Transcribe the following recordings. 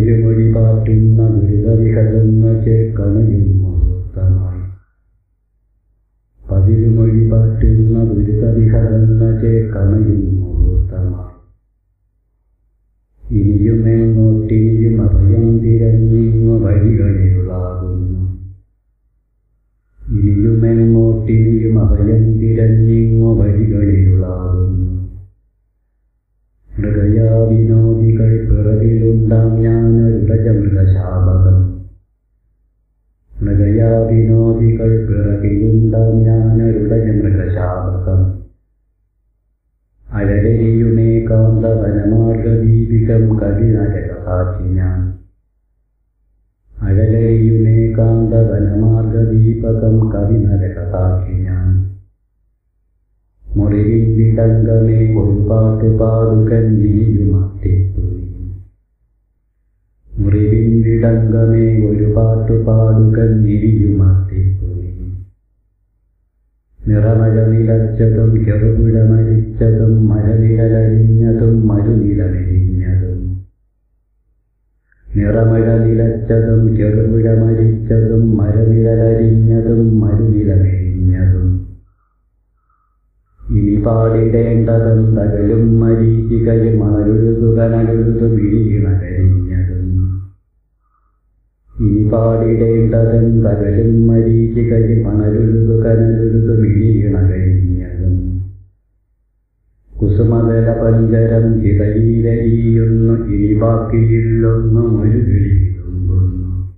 പതിരുമൊഴി പാറ്റുന്ന ദുരിതവിഹതന്ന ചേക്കണയും മുഹൂർത്തമായി. പതിരുമൊഴി പാറ്റുന്ന ദുരിതവിഹതന്ന ചേക്കണയും മുഹൂർത്തമായി. ഇനിയുമെങ്ങോട്ടിനിയും അഭയം തിരഞ്ഞിങ്ങു വഴികളിലുളാകുന്നു. ഇനിയുമെങ്ങോട്ടിനിയും അഭയം തിരഞ്ഞിങ്ങു വഴികളിലുളാകുന്നു. മൃഗയാവിനോദികൾ പിറകിലുണ്ടാം ഞാനൊരുടജ മൃഗശാപകം. മൃഗയാവിനോദികൾ പിറകിലുണ്ടാം ഞാനൊരുടജ മൃഗശാപകം. അഴലെരിയുമേകാന്ത വനമാർഗദീപികം കവിനരകസാക്ഷി ഞാൻ. അഴലെരിയുമേകാന്ത വനമാർഗദീപകം കവിനരകസാക്ഷി ഞാൻ. മുറിവിൻ വിടങ്കമേ ഒരു പാട്ടു പാടുകൻ നിനിയുമത്തിപ്പുനി. മുറിവിൻ വിടങ്കമേ ഒരു പാട്ടു പാടുകൻ നിനിയുമത്തിപ്പുനി. നിറമഴ നിലച്ചതും ചെറുപുഴ മരിച്ചതും മരനിഴലഴിഞ്ഞതും മരുനിലമെരിഞ്ഞതും. നിറമഴ നിലച്ചതും ചെറുപുഴ മരിച്ചതും മരനിഴലഴിഞ്ഞതും മരുനിലമെരിഞ്ഞതും. ഇനി പാടിടേണ്ടതും തകലും മരീചികയും മണലുഴുതു കനലുഴുതു വിഴിയിണകരിഞ്ഞതും. ഇനി പാടിടേണ്ടതും തകലും മരീചികയും മണലുഴുതു കനലുഴുതു വിഴിയിണകരിഞ്ഞതും. കുസുമതല പഞ്ചരം ചിതയിലരിയുന്നു. ഇനി ബാക്കിയില്ലൊന്നും ഒരു കിളിവിതുമ്പുന്നു.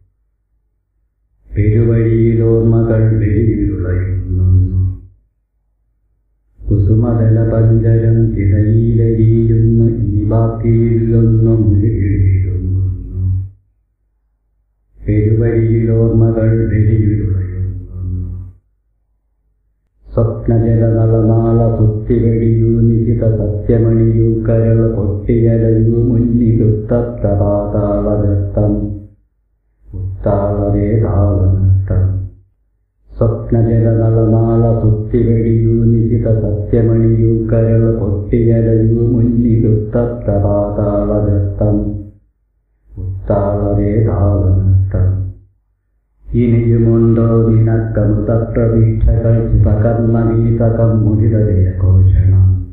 പെരുവഴിയിലോർമ്മകൾ വെളിയിലുളയുന്നു. കുസുമതല പഞ്ചരം ചിതയിലരിയുന്നു. ഇനി ബാക്കിയില്ലൊന്നും ഒരു കിളിവിതുമ്പുന്നു. പെരുവഴിയിലോർമ്മകൾ വെളിയിലുളയുന്നു. സ്വപ്നജലനളനാള സുത്തിവെടിയൂ നിശിത സത്യമണിയൂ കരള പൊട്ടിയലയൂ മുന്നിലുത്തപ്ത പാതാളഗത്തം ഉത്താളതേ താളനൃത്തം. സ്വപ്നജലനളനാള സുത്തിവെടിയൂ നിശിത സത്യമണിയൂ കരള പൊട്ടിയലയൂ മുന്നിലുത്തപ്ത പാതാളഗത്തം ഉത്താളതേ താളനൃത്തം. ഇനിയുമുണ്ടോ നിനക്കമൃത പ്രതീക്ഷകൾ ശിവകർമ്മവീതകം മുരിതജയഘോഷണം.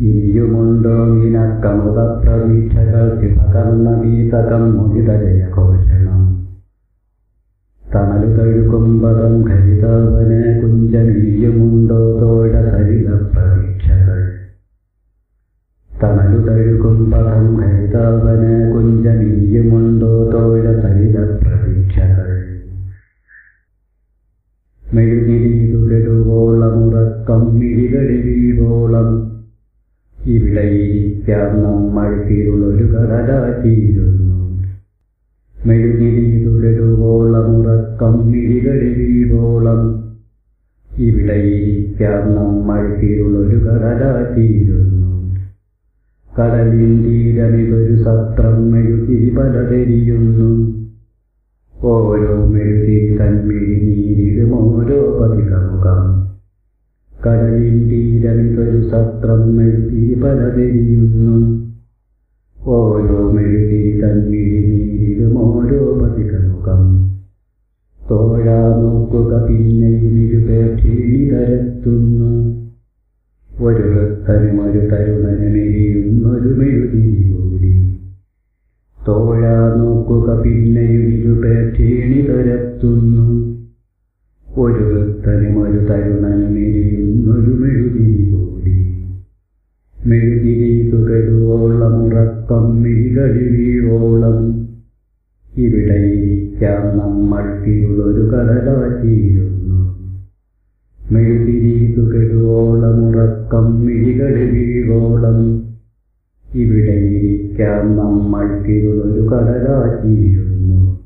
ഇനിയുമുണ്ടോ നിനക്കമൃത പ്രതീക്ഷകൾ ശിവകർമ്മവീതകം മുരിതജയഘോഷണം. തണലു തഴുകുംപദം ഹരിതവന കുഞ്ചമിനിയുമുണ്ടോ തോഴ സരിത പ്രതീക്ഷകൾ. തണലു തഴുകുംപദം ഹരിതവന കുഞ്ചമിനിയുമുണ്ടോ തോഴ സരിത പ്രതീക്ഷകൾ. മെഴുതിരിതു കെടുവോളമുറക്കം മിഴികളിൽ വീവോളം ഇവിടെയിരിക്കാം നമ്മൾ തിരുളൊരു കടലാറ്റിയിരുന്നു. മെഴുതിരിതു കെടുവോളമുറക്കം മിഴികളിൽ വീവോളം ഇവിടെയിരിക്കാം നമ്മൾ തിരുളൊരു കടലാറ്റിയിരുന്നു. കടലിൻ തീരമിതൊരു സത്രം മെഴുതിരി പലതെരിയുന്നു. ഓരോ മെഴുതിരി തന്മിഴി നീരിലും ഓരോ പതികമുഖം. കടലിൻ തീരമിതൊരു സത്രം മെഴുതിരി പലതെരിയുന്നു. ഓരോ മെഴുതിരി തന്മിഴി നീരിലും ഓരോ പതികമുഖം. തോഴാ നോക്കുക പിന്നെയും ഇരുപേർ ക്ഷീണിതരത്തുന്നു. ഒരു വൃത്തനും ഒരു തരുണനുമെരിയുന്നൊരു മെഴുതിരി കൂടി. തോഴാ നോക്കുക പിന്നെയും ഇരുപേർ ക്ഷീണിതരത്തുന്നു. ഒരു വൃത്തനും ഒരു തരുണനുമെരിയുന്നൊരു മെഴുതിരി കൂടി. മെഴുതിരി തുകരുവോളം ഉറക്കം മിഴികളിൽ വീഴോളം ഇവിടെയിരിക്കാം നമ്മൾ തിരുളൊരു കടലാറ്റിയിരുന്നു. മെഴുതിരി തുകരുവോളമുറക്കം മിഴികളിൽ വീഴോളം ഇവിടെയിരിക്കാം നമ്മൾ തിരുളൊരു കടലാറ്റിയിരുന്നു.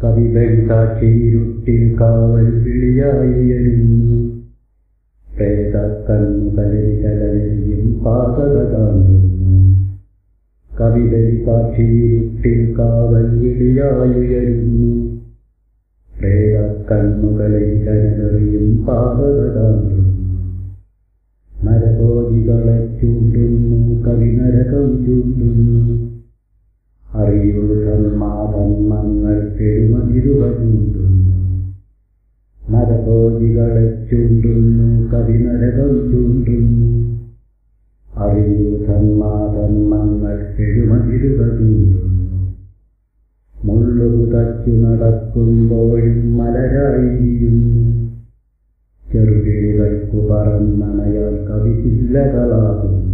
കവികൾ സാക്ഷിയിരുട്ടിൽ കാവൽ വിളിയായിരുന്നു. പ്രേതക്കണ്ണുകലരികലരിയും പാതക താണ്ടുന്നു. കവികൾ സാക്ഷിയിരുട്ടിൽ കാവൽ വിളിയായിരുന്നു. പ്രേതക്കണ്ണുകളിൽ പാതക താണ്ടുന്നു. നരകോജികളെ ചൂണ്ടുന്നു കവിനരകം ചൂണ്ടുന്നു. അറിയൂ ധർമാധർമ്മങ്ങൾ പെരുമതിരുവ ചൂണ്ടുന്നു. നരഭോജികളെ ചൂണ്ടുന്നു, കവിനരകം ചൂണ്ടുന്നു. അറിയൂ ധർമാധർമ്മങ്ങൾ പെരുമതിരുവ ചൂണ്ടുന്നു. മുള്ളുപുതച്ചു നടക്കുമ്പോഴും മലരായിരിക്കുന്നു. ചെറുകിളികൾക്കു പറന്നണയാൽ കവിചില്ലകളാകുന്നു.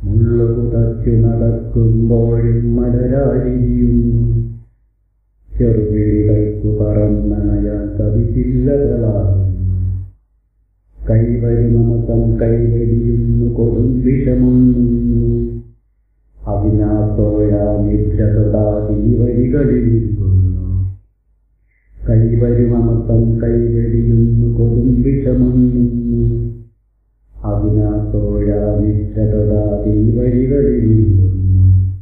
മുള്ളുപുതച്ചു നടക്കുമ്പോഴും മലരായിരിക്കുന്നു. ചെറുകിളികൾക്കു പറന്നണയാൽ കവിചില്ലകളാകുന്നു. കൈവരുമതം കൈവരിയുന്നു, കൊടും വിഷമുണ്ണുന്നു. അതിനാത്തോഴാ നിദ്ര തൊടാതി വരികളിലിരിക്കുന്നു. കൈവരുമതം കൈവരിയുന്നു, കൊടും വിഷമുണ്ണുന്നു. അതിനാത്തോഴാ നിദ്ര തൊടാതി വരികളിലിരിക്കുന്നു.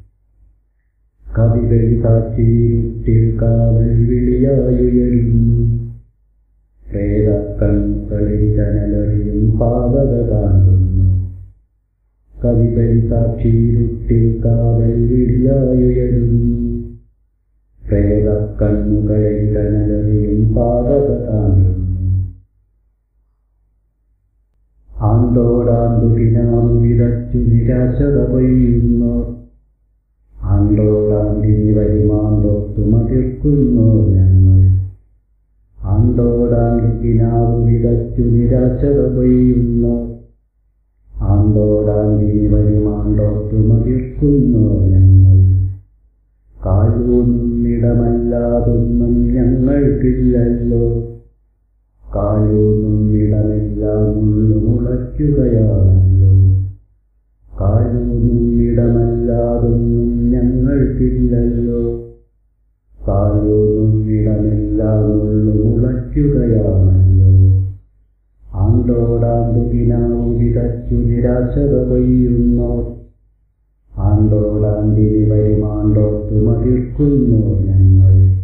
കവികളി കാറ്റിൽ കാവൽ വിളിയായുയരുന്നു. പ്രേതക്കണ്ണുകളിൽ കനലറിയും പാതക താണ്ടുന്നു. കവികളി സാക്ഷിയിരുട്ടിൽ കാവൽ വിളിയായുയരുന്നു. പ്രേതക്കണ്ണുകളിൽ കനലറിയും പാതക താണ്ടുന്നു. ആണ്ടോടാണ്ടു കിനാവ് വിതച്ചു നിരാശത കൊയ്യുന്നു. ആണ്ടോടാണ്ടിനി വരുമാണ്ടോത്തു മതിർക്കുന്നു ഞങ്ങൾ. ആണ്ടോടാണ്ടി കിനാവ് വിതച്ചു നിരാശത കൊയ്യുന്നു. ആണ്ടോടാണ്ടിനി വരുമാണ്ടോത്തു മതിർക്കുന്നു ഞങ്ങൾ. കാലൂന്നിടമല്ലാതൊന്നും ഞങ്ങൾക്കില്ലല്ലോ. കാലൂന്നിടമെല്ലാം മുള്ളു മുളയ്ക്കുകയാണല്ലോ. കാലൂന്നിടമല്ലാതൊന്നും ഞങ്ങൾക്കില്ലല്ലോ. കാലൂന്നിടമെല്ലാം മുള്ളു മുളയ്ക്കുകയാണല്ലോ. ആണ്ടോടാണ്ടു കിനാവു വിതച്ചു നിരാശത കൊയ്യുന്നു. ആണ്ടോടാണ്ടിനി വരുമാണ്ടോത്തു മതിർക്കുന്നു ഞങ്ങൾ.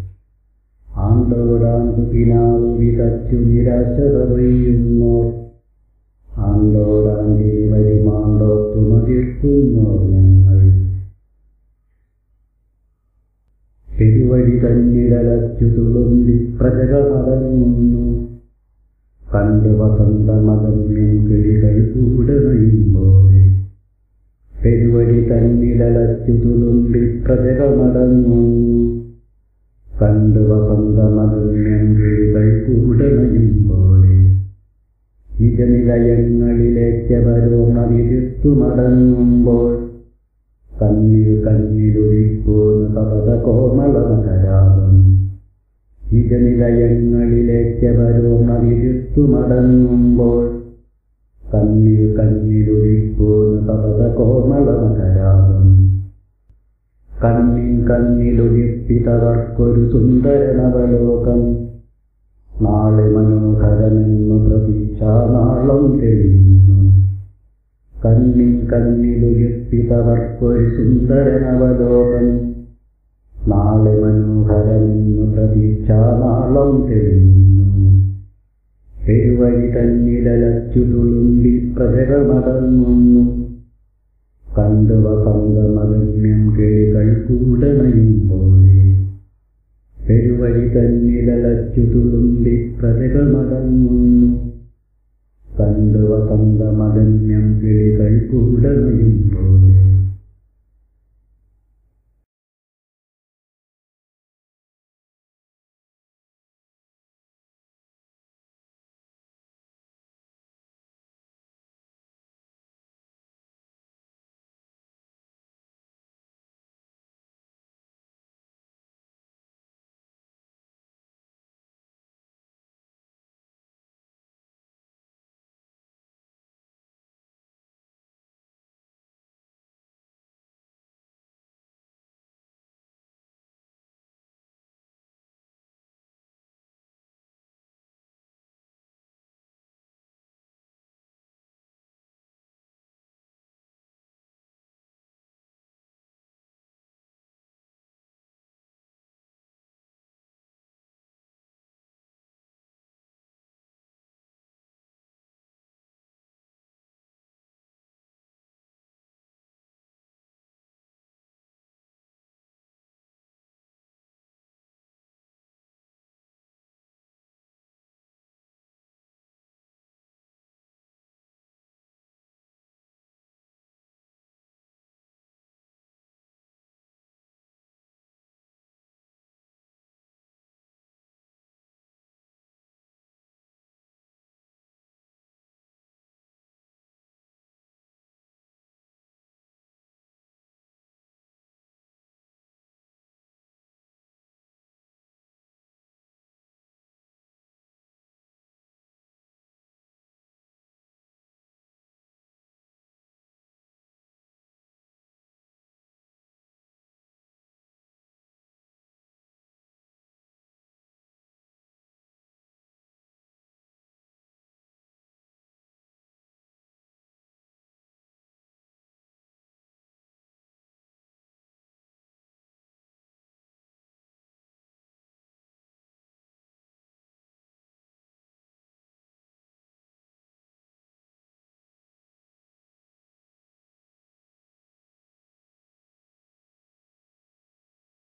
ആണ്ടോടാണ്ടു കിനാവു വിതച്ചു നിരാശത കൊയ്യുന്നു. ആണ്ടോടാണ്ടിനി വരുമാണ്ടോത്തു മതിർക്കുന്നു ഞങ്ങൾ. പെരുവഴി തന്നിലച്ചു തുളുമ്പി പ്രജകൾ മടങ്ങുന്നു. കണ്ടു വസന്തമകമ്യം കിളികൾ കൂടണയുമ്പോലെ. പെരുവഴി തന്നിലച്ചു തുളുമ്പി പ്രജകൾ മടങ്ങുന്നു. കണ്ടു വസന്തമകമ്യം കിളികൾ കൂടണയുമ്പോലെ. നിജനിലയങ്ങളിലേക്കവരോർമ്മ വിരുത്തു മടങ്ങുമ്പോൾ. കണ്ണിൽ കണ്ണിലൊഴിപ്പോന്നു തപത കോമളമകരാഗം. നിജനിലയങ്ങളിലേക്കവരോർമ്മ വിരുത്തു മടങ്ങുമ്പോൾ. കണ്ണിൽ കണ്ണിലൊഴിപ്പോന്നു തപത കോമളമകരാഗം. കണ്ണിൻ കണ്ണിലൊഴിപ്പിതവർക്കൊരു സുന്ദരനവലോകം. നാളെ മനോഹരമെന്നു പ്രതീക്ഷാനാളം തെളിയുന്നു. കണ്ണിൻ കണ്ണിലൊഴിപ്പിതവർക്കൊരു സുന്ദരനവലോകം. നാളെ മനോഹരമെന്നു പ്രതീക്ഷാനാളം തെളിയുന്നു. പെരുവഴി തന്നിലച്ചു തുളുമ്പി പ്രജകൾ മടങ്ങുന്നു. കണ്ടു വസന്തമകമ്യം കിളികൾ കൂടണയുമ്പോലെ. പെരുവഴി തന്നിലച്ചു തുളുമ്പി പ്രജകൾ മടങ്ങുന്നു. കണ്ടു വസന്തമകമ്യം കിളികൾ കൂടണയുമ്പോലെ.